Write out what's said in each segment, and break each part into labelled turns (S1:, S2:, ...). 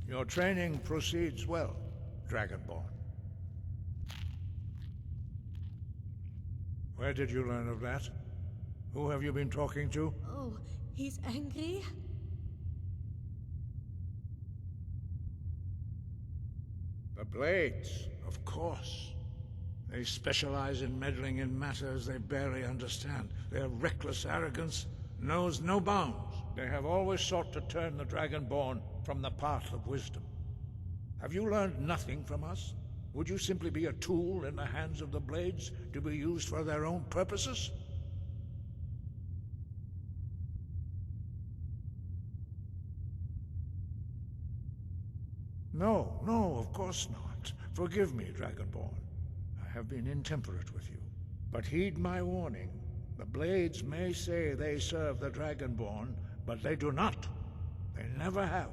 S1: Your training proceeds well, Dragonborn. Where did you learn of that? Who have you been talking to?
S2: Oh, he's angry?
S1: The Blades, of course. They specialize in meddling in matters they barely understand. Their reckless arrogance knows no bounds. They have always sought to turn the Dragonborn from the path of wisdom. Have you learned nothing from us? Would you simply be a tool in the hands of the Blades to be used for their own purposes? No, of course not. Forgive me, Dragonborn. I have been intemperate with you. But heed my warning. The Blades may say they serve the Dragonborn, but they do not. They never have.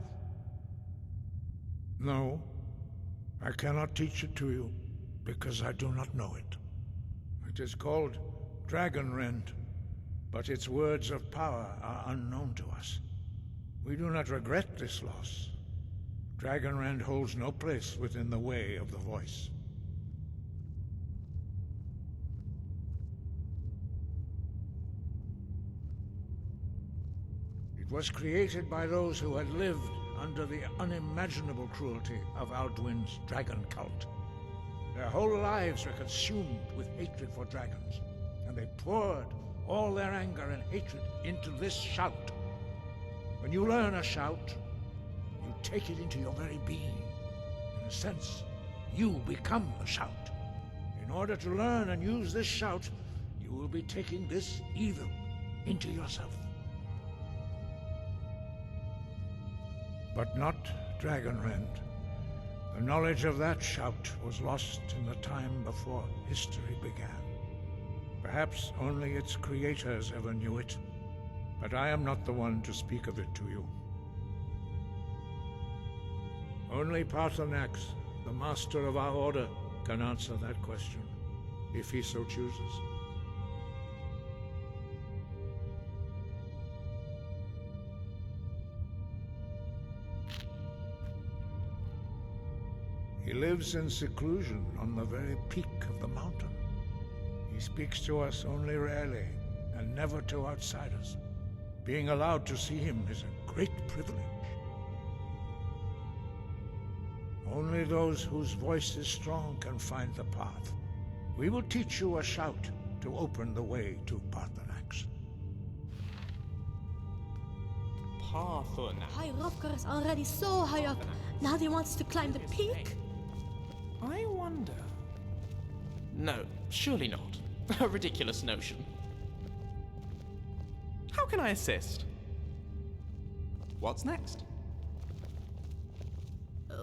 S1: No, I cannot teach it to you, because I do not know it. It is called Dragonrend, but its words of power are unknown to us. We do not regret this loss. Dragonrend holds no place within the way of the voice. It was created by those who had lived under the unimaginable cruelty of Alduin's dragon cult. Their whole lives were consumed with hatred for dragons, and they poured all their anger and hatred into this shout. When you learn a shout, you take it into your very being. In a sense, you become the shout. In order to learn and use this shout, you will be taking this evil into yourself. But not Dragonrend. The knowledge of that shout was lost in the time before history began. Perhaps only its creators ever knew it, but I am not the one to speak of it to you. Only Paarthurnax, the master of our order, can answer that question, if he so chooses. He lives in seclusion on the very peak of the mountain. He speaks to us only rarely, and never to outsiders. Being allowed to see him is a great privilege. Only those whose voice is strong can find the path. We will teach you a shout to open the way to Paarthurnax.
S3: Paarthurnax?
S2: Hi, Hrothgar is already so high up. Now he wants to climb the peak?
S3: I wonder... No, surely not. A ridiculous notion. How can I assist? What's next?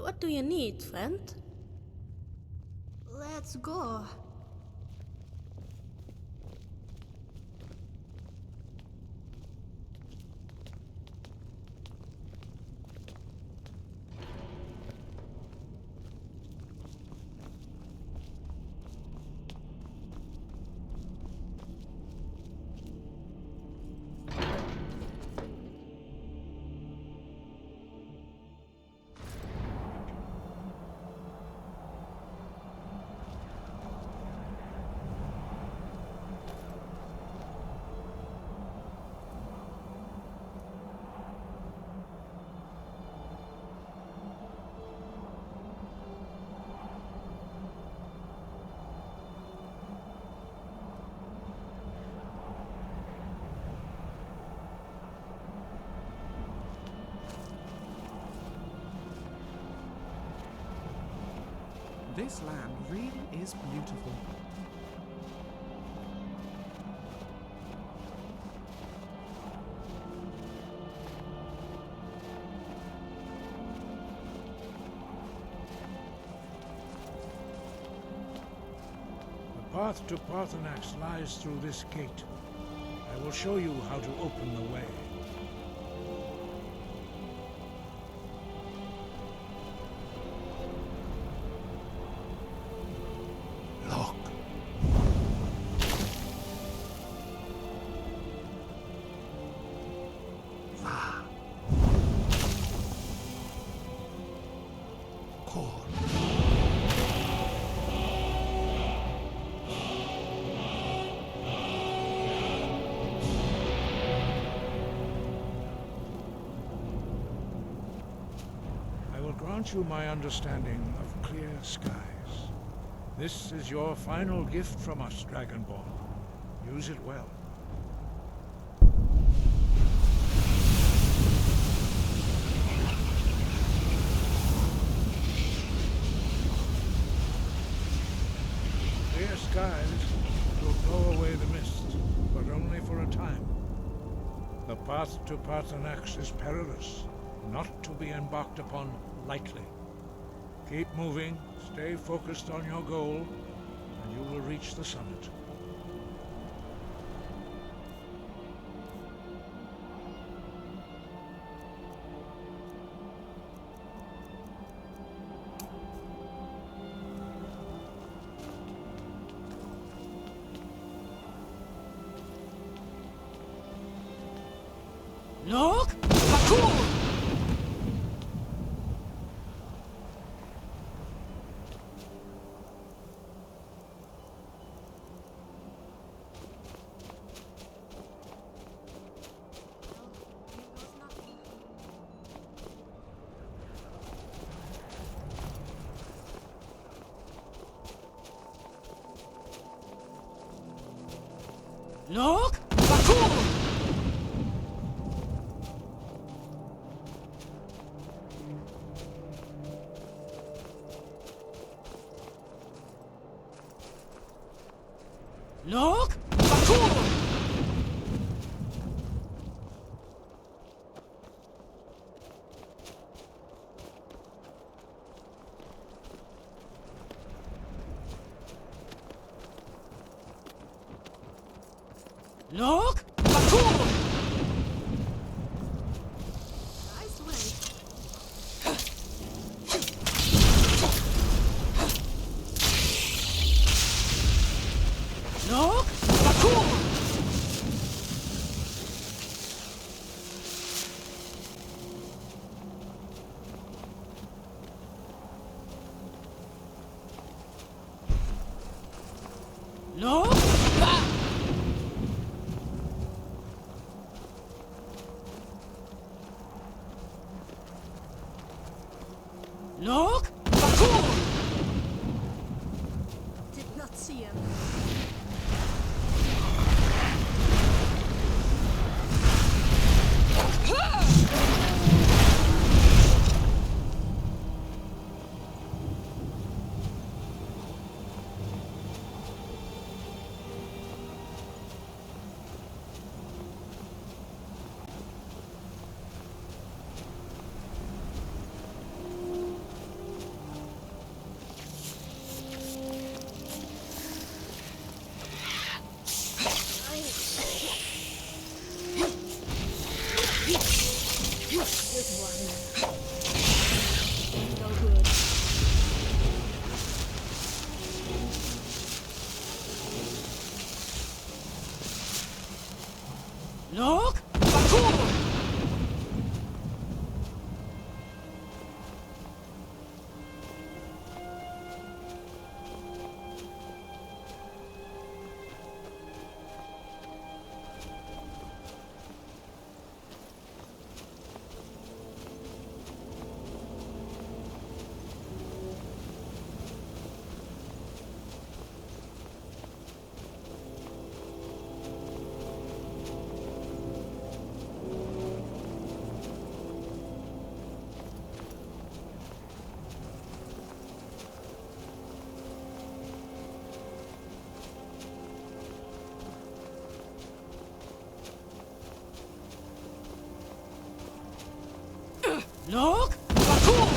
S2: What do you need, friend? Let's go.
S3: This land really is beautiful.
S1: The path to Paarthurnax lies through this gate. I will show you how to open the way. Look. grant you my understanding of clear skies. This is your final gift from us, Dragonborn. Use it well. Clear skies will blow away the mist, but only for a time. The path to Paarthurnax is perilous, not to be embarked upon lightly. Keep moving, stay focused on your goal, and you will reach the summit.
S4: Look! Bakur! Look! Bakur! Look! Bakur! Look! Bakur!
S2: Nice way.
S4: Look! Bakur! Look! Ah! Look! Bakur!
S2: Did not see him. Good one. No good.
S4: Look! Bakur! Look! Bakur!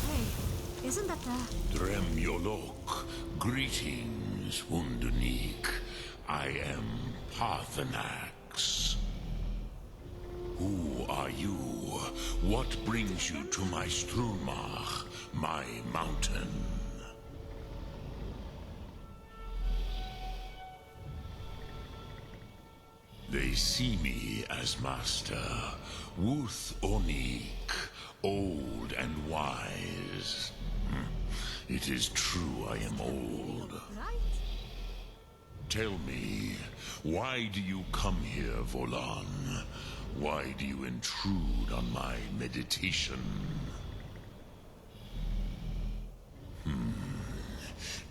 S2: Hey, isn't that the...
S5: Dremyolok, greetings, Wunderneek. I am Paarthurnax. Who are you? What brings you to my Strunmach, my mountain? see me as master, Wuth Onik, old and wise. It is true I am old. Tell me, why do you come here, Volan? Why do you intrude on my meditation?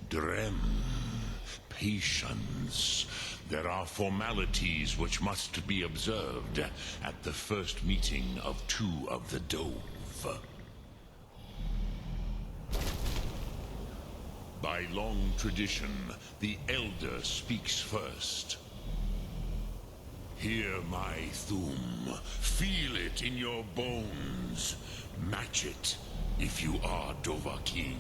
S5: Drem, patience. There are formalities which must be observed at the first meeting of two of the Dove. By long tradition, the Elder speaks first. Hear my Thum. Feel it in your bones. Match it if you are Dovahkiin.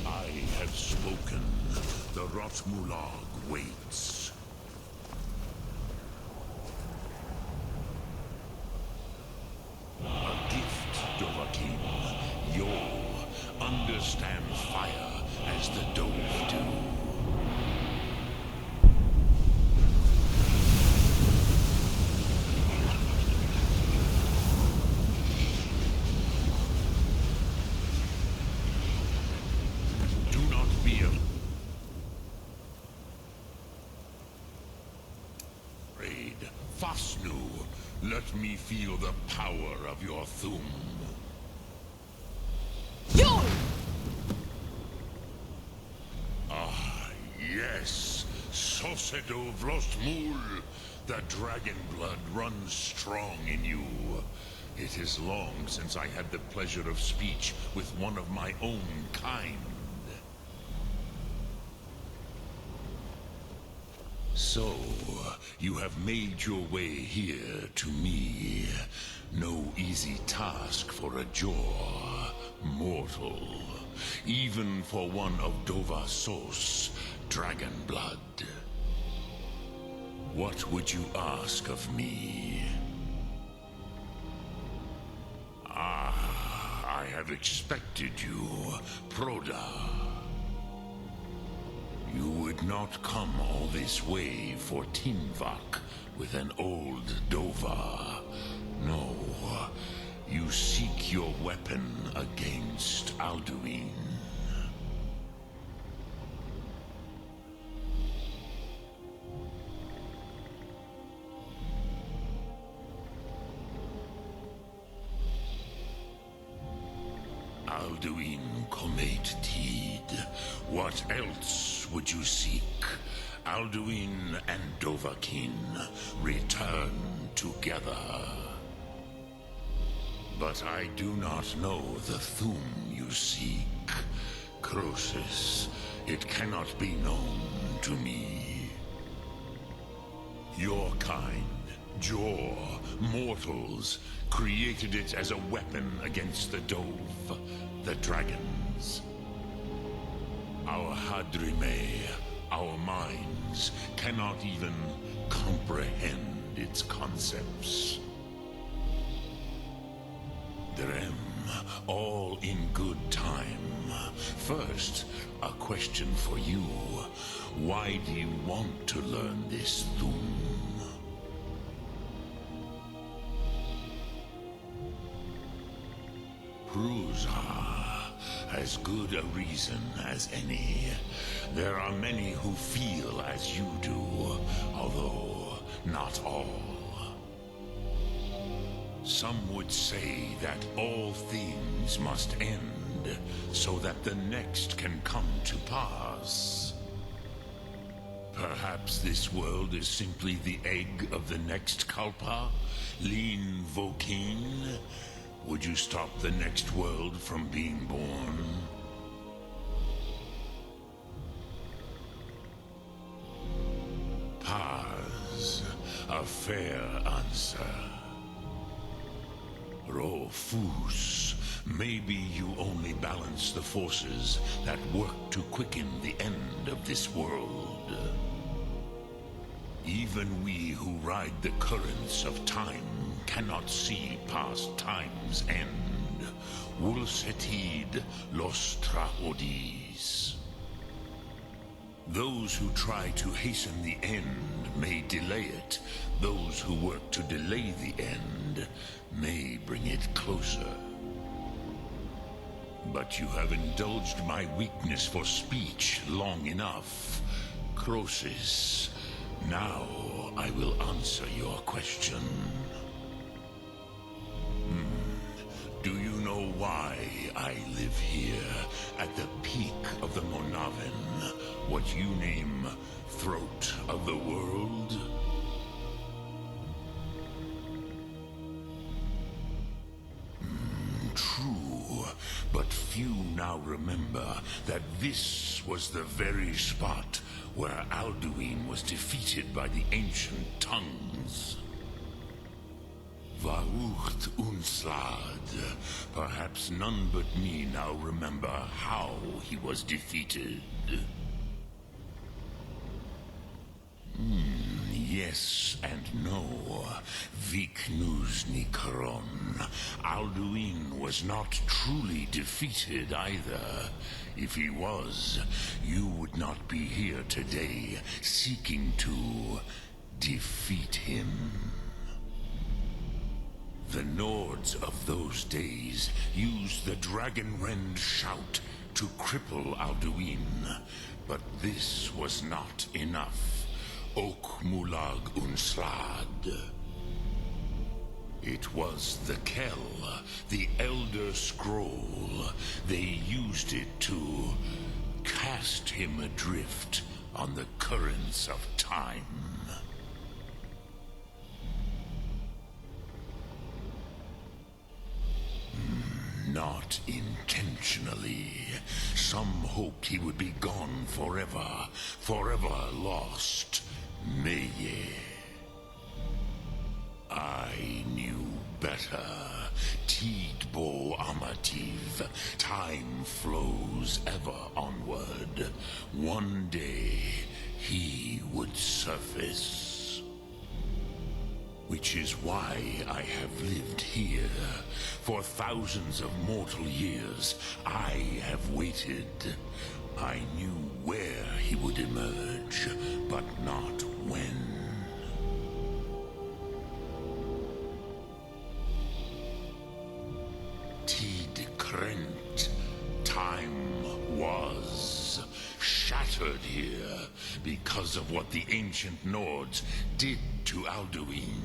S5: I have spoken. The Rotmulag waits. A gift, Dovahkiin. You'll understand fire as the Dove do. Do not be afraid. Fasnu, let me feel the power of your Thum.
S4: Yo!
S5: Ah, yes. Sosedo Vrostmul. The dragon blood runs strong in you. It is long since I had the pleasure of speech with one of my own kind. So, you have made your way here to me. No easy task for a Jor, mortal. Even for one of Dovahsos, dragon blood. What would you ask of me? Ah, I have expected you, Proda. You would not come all this way for Tinvak with an old Dova. No, you seek your weapon against Alduin. Alduin Comet Tid. What else would you seek? Alduin and Dovahkiin return together. But I do not know the Thum you seek. Croesus, it cannot be known to me. Your kind, Jor, mortals, created it as a weapon against the Dove, the dragons. Our Hadrime, our minds, cannot even comprehend its concepts. Drem, all in good time. First, a question for you. Why do you want to learn this Thum? Prusa, as good a reason as any. There are many who feel as you do, although not all. Some would say that all things must end, so that the next can come to pass. Perhaps this world is simply the egg of the next Kalpa, Lean Vokin. Would you stop the next world from being born? Paz, a fair answer. Rofus, maybe you only balance the forces that work to quicken the end of this world. Even we who ride the currents of time cannot see past time's end. Wulsetid los traodis. peace. Those who try to hasten the end may delay it. Those who work to delay the end may bring it closer. But you have indulged my weakness for speech long enough, Croesus. Now I will answer your question. Do you know why I live here, at the peak of the Monaven, what you name Throat of the World? True, but few now remember that this was the very spot where Alduin was defeated by the ancient tongues. Varucht Unslad. Perhaps none but me now remember how he was defeated. Yes and no. Viknus Nikaron. Alduin was not truly defeated either. If he was, you would not be here today seeking to defeat him. The Nords of those days used the Dragonrend shout to cripple Alduin, but this was not enough. Ok Mulag Unslad. It was the Kell, the Elder Scroll. They used it to cast him adrift on the currents of time. Not intentionally. Some hoped he would be gone forever, forever lost. Meye. I knew better. Tidbo Amativ. Time flows ever onward. One day, he would surface. Which is why I have lived here. For thousands of mortal years, I have waited. I knew where he would emerge, but not when. Tid Krent. Time was shattered here because of what the ancient Nords did to Alduin.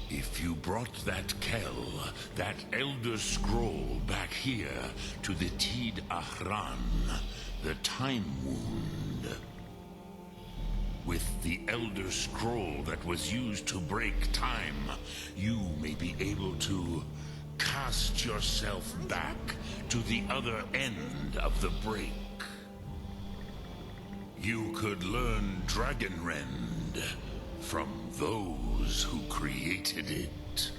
S5: If you brought that Kell, that Elder Scroll back here to the Tid Ahran, the Time Wound, with the Elder Scroll that was used to break time, you may be able to cast yourself back to the other end of the break. You could learn Dragonrend from those who created it.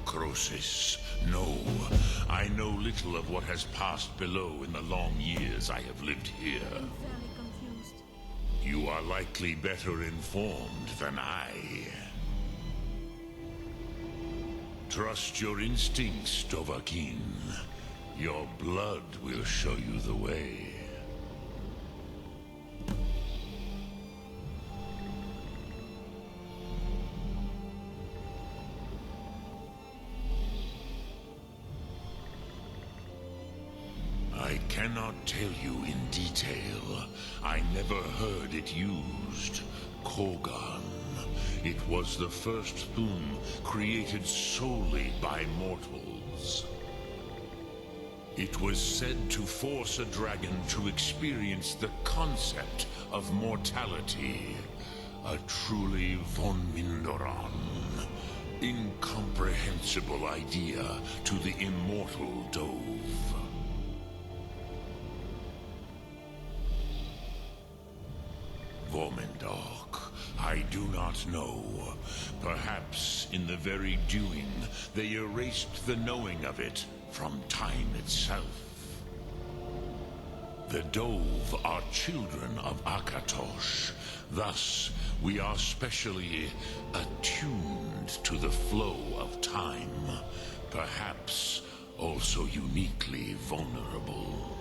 S5: Croesus, no. I know little of what has passed below in the long years I have lived here.
S2: I'm very confused.
S5: You are likely better informed than I. Trust your instincts, Dovahkiin. Your blood will show you the way. I cannot tell you in detail. I never heard it used. Kogan. It was the first Thum created solely by mortals. It was said to force a dragon to experience the concept of mortality. A truly von Mindoran. Incomprehensible idea to the immortal Dove. Vormendok, I do not know. Perhaps in the very doing, they erased the knowing of it from time itself. The Dove are children of Akatosh. Thus, we are specially attuned to the flow of time. perhaps also uniquely vulnerable.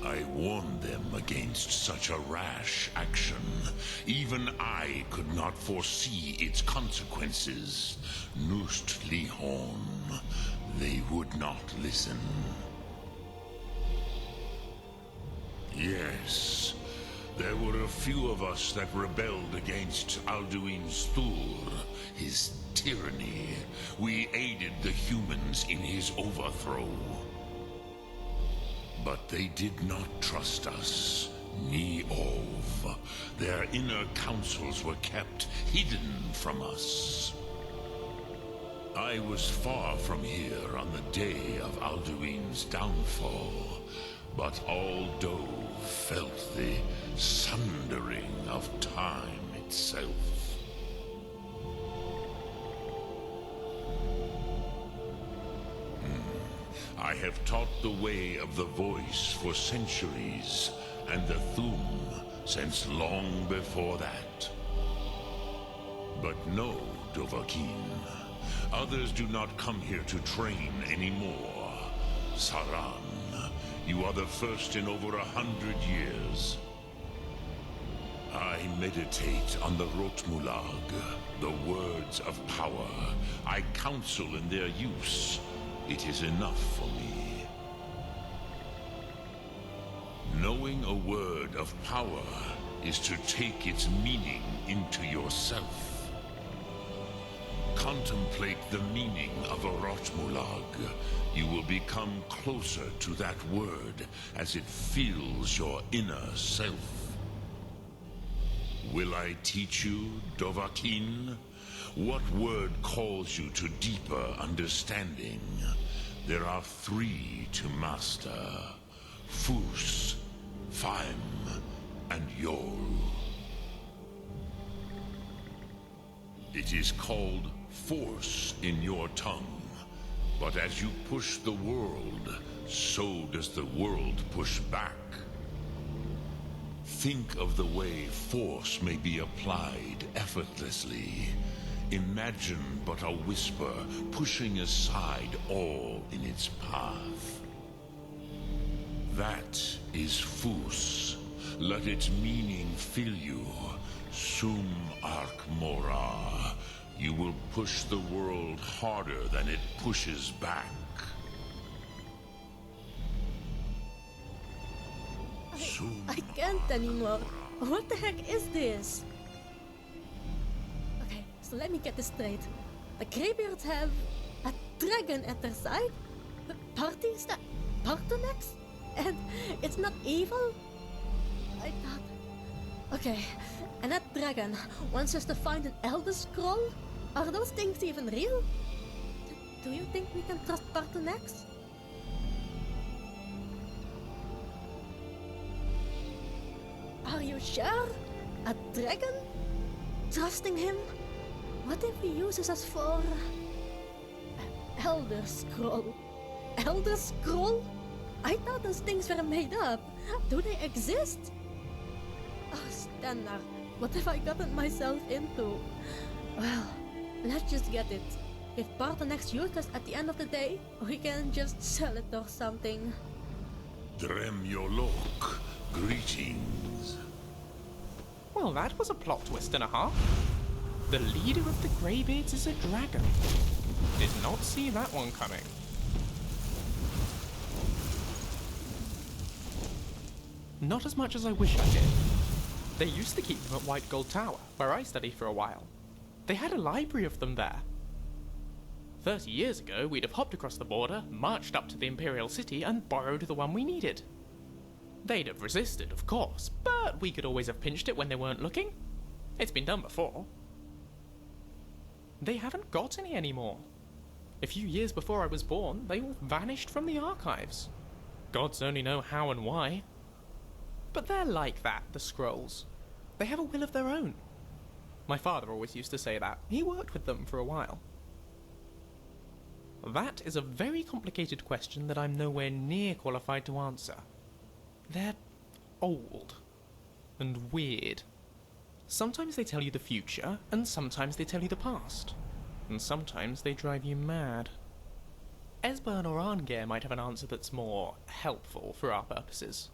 S5: I warned them against such a rash action. Even I could not foresee its consequences. Nust Lihorn, they would not listen. Yes, there were a few of us that rebelled against Alduin Stur, his tyranny. We aided the humans in his overthrow. But they did not trust us, ni Ov. Their inner counsels were kept hidden from us. I was far from here on the day of Alduin's downfall, but all Dove felt the sundering of time itself. I have taught the way of the voice for centuries, and the Thum since long before that. But no, Dovahkiin. Others do not come here to train anymore. Saran, you are the first in over 100 years. I meditate on the Rotmulag, the words of power. I counsel in their use. It is enough for me. Knowing a word of power is to take its meaning into yourself. Contemplate the meaning of a Rotmulag. You will become closer to that word as it fills your inner self. Will I teach you, Dovahkiin? What word calls you to deeper understanding? There are 3 to master: Fus, Faim, and Yol. It is called force in your tongue, but as you push the world, so does the world push back. Think of the way force may be applied effortlessly. Imagine but a whisper pushing aside all in its path. That is Fus. Let its meaning fill you. Sum Ark Mora. You will push the world harder than it pushes back.
S2: I can't anymore. What the heck is this? Okay, so let me get this straight. The Greybeards have a dragon at their side? Parties that Partonex? And it's not evil? I thought... Okay, and that dragon wants us to find an Elder Scroll? Are those things even real? Do you think we can trust Partonex? Are you sure? A dragon? Trusting him? What if he uses us for... Elder Scroll? Elder Scroll? I thought those things were made up. Do they exist? Oh, Stennar, what have I gotten myself into? Well, let's just get it. If Partonex used us at the end of the day, we can just sell it or something.
S5: Dremyolok, greetings.
S6: Well, that was a plot twist and a half. The leader of the Greybeards is a dragon. Did not see that one coming. Not as much as I wish I did. They used to keep them at White Gold Tower, where I studied for a while. They had a library of them there. 30 years ago, we'd have hopped across the border, marched up to the Imperial City, and borrowed the one we needed. They'd have resisted, of course, but we could always have pinched it when they weren't looking. It's been done before. They haven't got any anymore. A few years before I was born, they all vanished from the archives. Gods only know how and why. But they're like that, the scrolls. They have a will of their own. My father always used to say that. He worked with them for a while. That is a very complicated question that I'm nowhere near qualified to answer. They're old and weird. Sometimes they tell you the future, and sometimes they tell you the past. and sometimes they drive you mad. Esbern or Arngeir might have an answer that's more helpful for our purposes.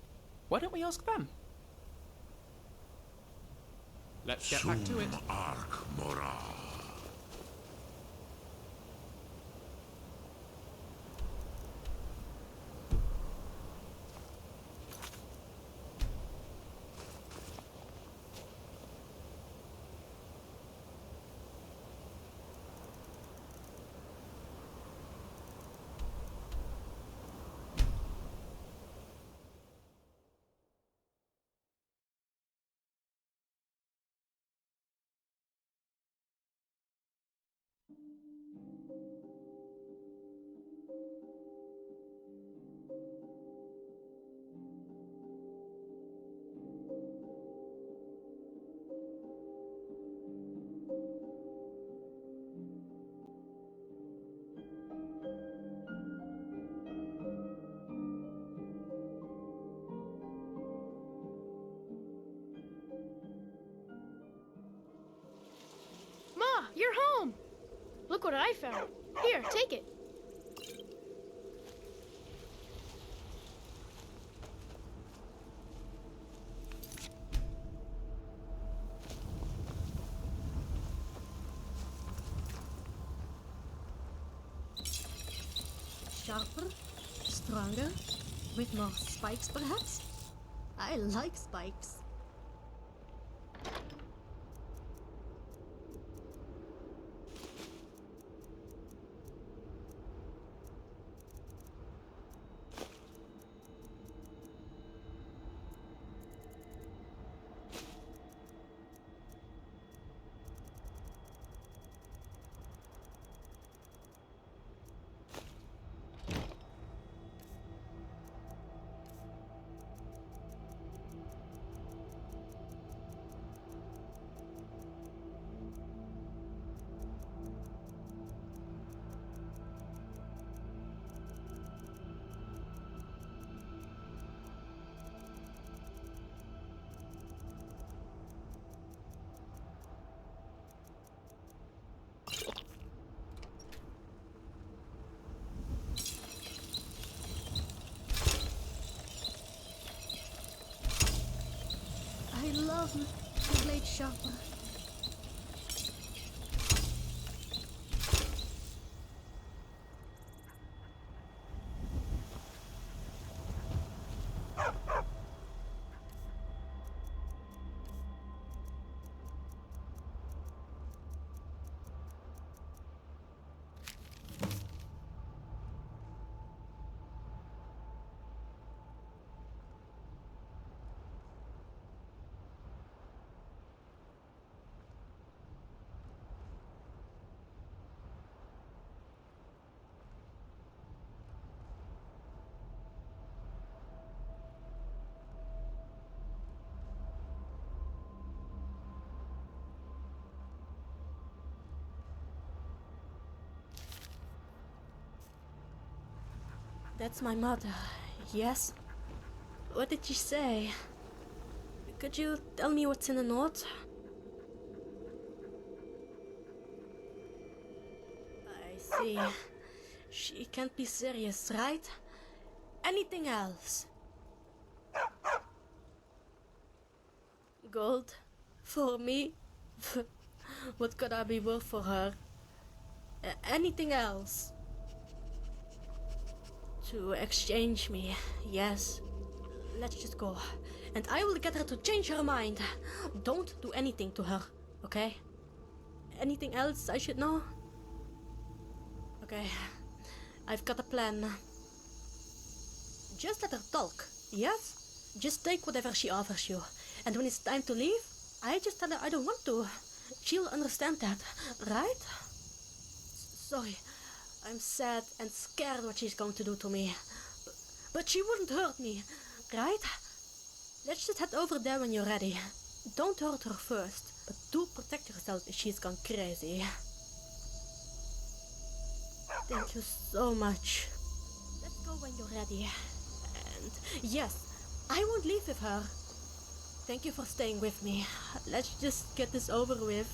S6: Why don't we ask them? Let's get back to it.
S5: Arc Mora.
S7: Ma, you're home! Look what I found. Here, take it.
S2: Sharper, stronger, with more spikes perhaps? I like spikes. I love the blade sharper. That's my mother, yes? What did she say? Could you tell me what's in the note? I see. She can't be serious, right? Anything else? Gold? For me? What could I be worth for her? Anything else? To exchange me, yes. Let's just go. And I will get her to change her mind. Don't do anything to her, okay? Anything else I should know? Okay, I've got a plan. Just let her talk, yes? Just take whatever she offers you. And when it's time to leave, I just tell her I don't want to. She'll understand that, right? Sorry. I'm sad and scared what she's going to do to me. But she wouldn't hurt me, right? Let's just head over there when you're ready. Don't hurt her first, but do protect yourself if she's gone crazy. Thank you so much. Let's go when you're ready. And yes, I won't leave with her. Thank you for staying with me. Let's just get this over with.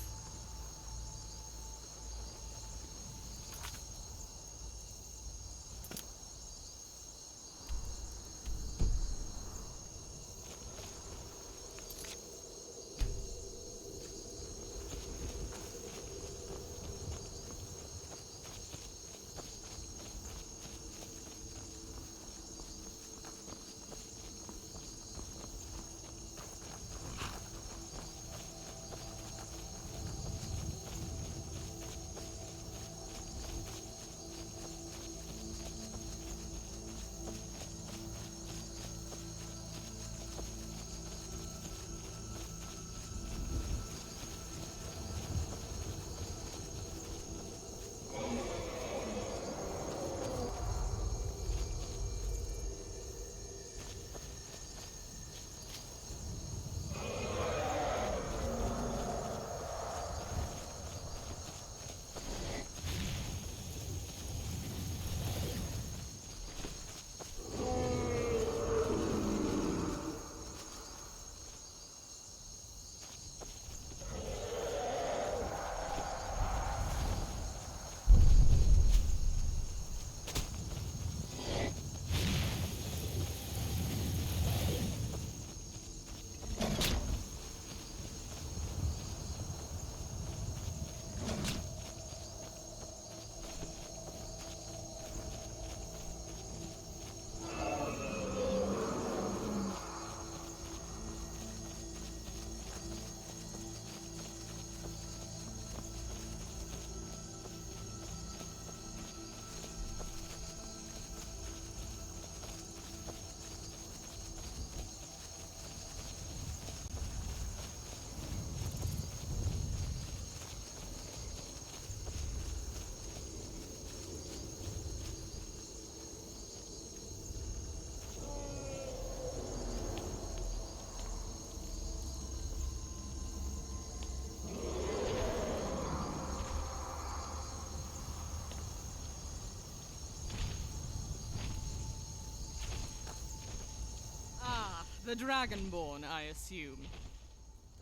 S8: the Dragonborn, I assume.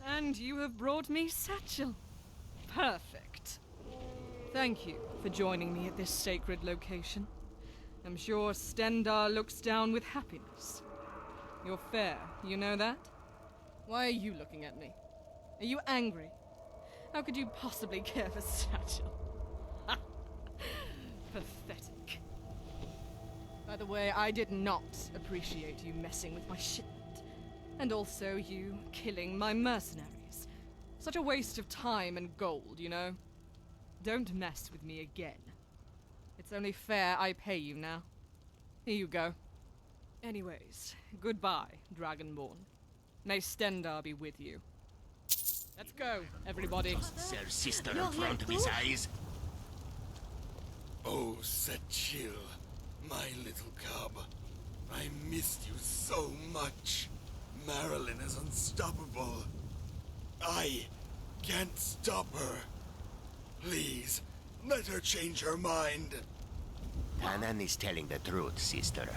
S8: And you have brought me Satchel. Perfect. Thank you for joining me at this sacred location. I'm sure Stendar looks down with happiness. You're fair, you know that? Why are you looking at me? Are you angry? How could you possibly care for Satchel? Pathetic. By the way, I did not appreciate you messing with my shipment. And also you killing my mercenaries. Such a waste of time and gold, you know? Don't mess with me again. It's only fair I pay you now. Here you go. Anyways, goodbye, Dragonborn. May Stendar be with you. Let's go, everybody.
S9: Serve sister
S2: You're
S9: in front of
S2: here
S9: his
S2: too?
S9: eyes.
S5: Oh, Satchel, my little cub. I missed you so much. Marilyn is unstoppable. I can't stop her. Please, let her change her mind.
S9: Tanan is telling the truth, sister.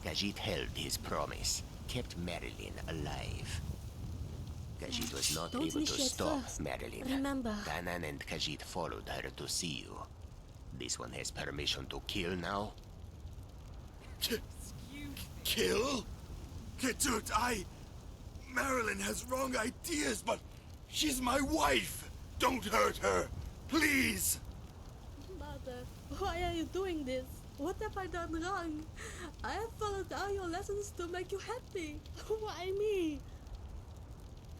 S9: Khajiit held his promise, kept Marilyn alive. Khajiit was not
S2: Don't
S9: able to
S2: initiate
S9: stop
S2: first.
S9: Marilyn.
S2: Remember.
S9: Tanan and Khajiit followed her to see you. This one has permission to kill now?
S5: Kill? Ketut, Marilyn has wrong ideas, but she's my wife. Don't hurt her, please.
S2: Mother, why are you doing this? What have I done wrong? I have followed all your lessons to make you happy. Why me?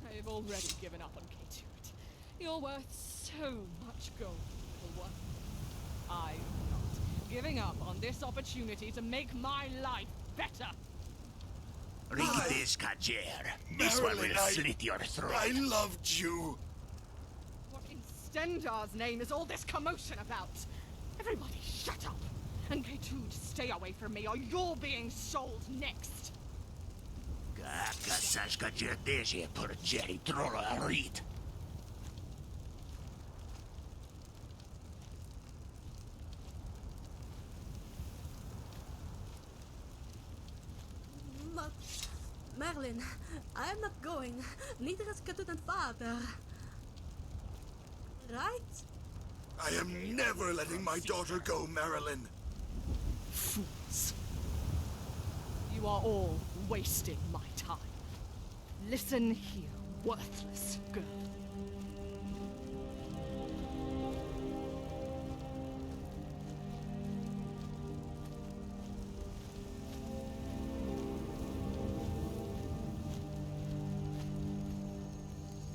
S8: I have already given up on Ketut. You're worth so much gold, little one. I'm not giving up on this opportunity to make my life better.
S9: Read this, Kajer. This one
S5: Marilyn,
S9: will slit your throat.
S5: I loved you.
S8: What in Stendar's name is all this commotion about? Everybody shut up! And Ketut, stay away from me or you're being sold next!
S9: Kasas Kajer Deje por Jerry Trolla Reed.
S2: But, Merlin, I'm not going. Neither is Ketut and Father. Right?
S5: I am never letting my daughter go, Marilyn.
S8: Fools. You are all wasting my time. Listen here, worthless girl.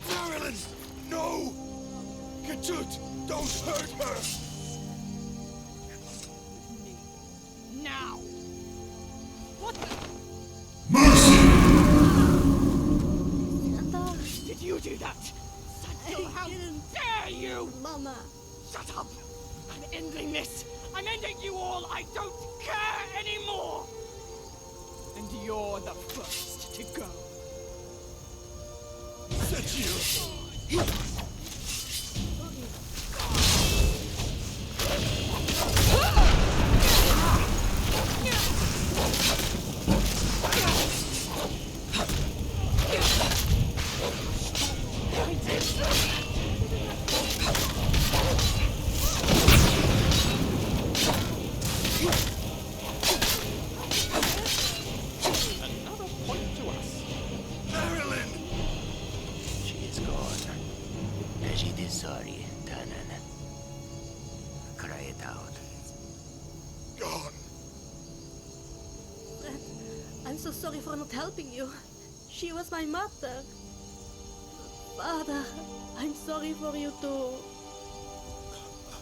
S5: Marilyn, no! Ketut, don't hurt her!
S8: Now! What the?
S2: Santa,
S8: Did you do that? Satchel,
S2: I
S8: how
S2: didn't.
S8: dare you!
S2: Mama.
S8: Shut up! I'm ending this! I'm ending you all! I don't care anymore! And you're the first to go.
S5: Satchel!
S6: Another point to us.
S5: Marilyn!
S9: She is gone. Khajiit is sorry, Tanan. Cry it out.
S5: Gone.
S2: Fred, I'm so sorry for not helping you. She was my mother. Father, I'm sorry for you too.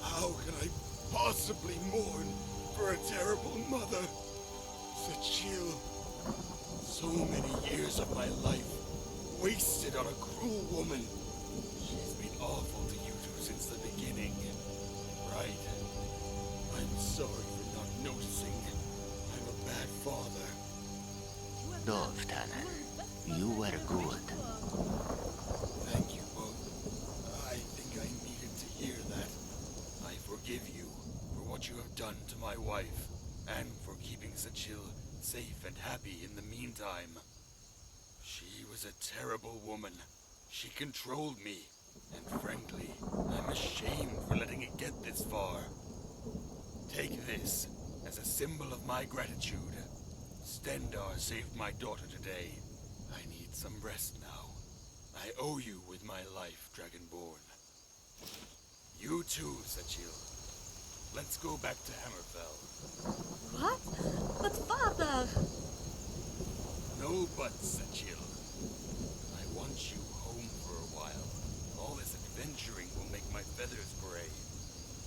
S5: How can I possibly mourn for a terrible mother? Satchel, so many years of my life wasted on a cruel woman. She's been awful to you two since the beginning, right? I'm sorry for not noticing. I'm a bad father.
S9: Dov, Tanan. You were good.
S5: Thank you both. I think I needed to hear that. I forgive you for what you have done to my wife, and for keeping Satchel
S10: safe and happy in the meantime. She was a terrible woman. She controlled me. And frankly, I'm ashamed for letting it get this far. Take this as a symbol of my gratitude. Stendar saved my daughter today. I need some rest now. I owe you with my life, Dragonborn. You too, Sachil. Let's go back to Hammerfell.
S2: What? But father!
S10: No buts, Sachil. I want you home for a while. All this adventuring will make my feathers gray.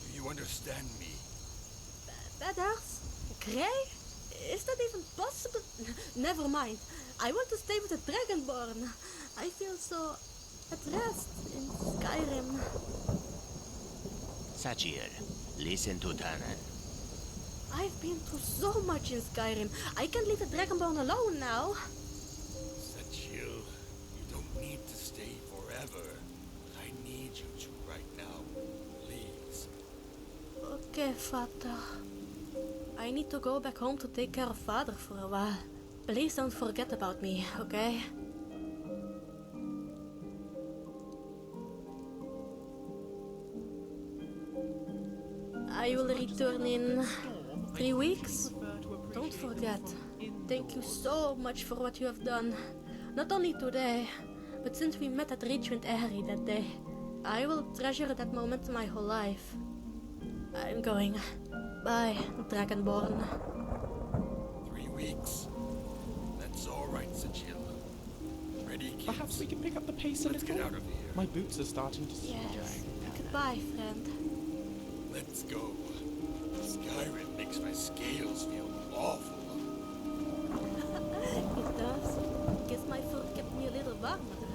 S10: Do you understand me?
S2: Feathers? Grey? Is that even possible? Never mind. I want to stay with the Dragonborn. I feel so at rest in Skyrim.
S9: Sachir, listen to Tanan.
S2: I've been through so much in Skyrim. I can't leave the Dragonborn alone now.
S10: Sachil, you don't need to stay forever. I need you to right now. Please.
S2: Okay, Father. I need to go back home to take care of Father for a while. Please don't forget about me, okay? I will return in 3 weeks. Don't forget. Thank you so much for what you have done. Not only today, but since we met at Richmond Airy that day. I will treasure that moment my whole life. I'm going. Bye, Dragonborn.
S10: 3 weeks. That's all right, Sachil. Ready, kids?
S6: Perhaps we can pick up the pace a
S10: Let's
S6: little.
S10: get out of here.
S6: My boots are starting to
S2: Yes.
S6: swing.
S2: Goodbye, friend.
S10: Let's go. Skyrim makes my scales feel awful.
S2: It does. Guess my fur kept me a little warm at